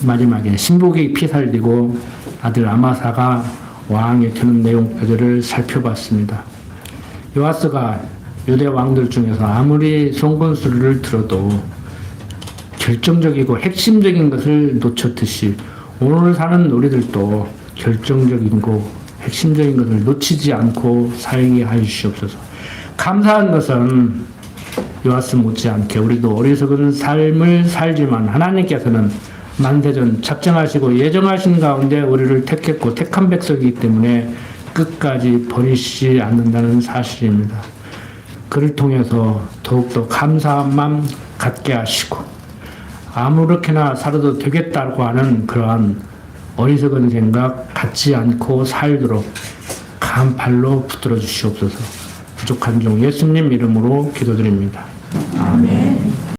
마지막에 신복이 피살되고 아들 아마사가 왕에 되는 내용들을 살펴봤습니다. 요아스가 유대 왕들 중에서 아무리 송건수를 들어도 결정적이고 핵심적인 것을 놓쳤듯이 오늘 사는 우리들도 결정적이고 핵심적인 것을 놓치지 않고 살게 하시옵소서. 감사한 것은 요아스 못지않게 우리도 어리석은 삶을 살지만 하나님께서는 만세전 작정하시고 예정하신 가운데 우리를 택했고 택한 백성이기 때문에 끝까지 버리시지 않는다는 사실입니다. 그를 통해서 더욱더 감사한 마음 갖게 하시고 아무렇게나 살아도 되겠다고 하는 그러한 어리석은 생각 갖지 않고 살도록 간팔로 붙들어 주시옵소서. 부족한 종 예수님 이름으로 기도드립니다. 아멘.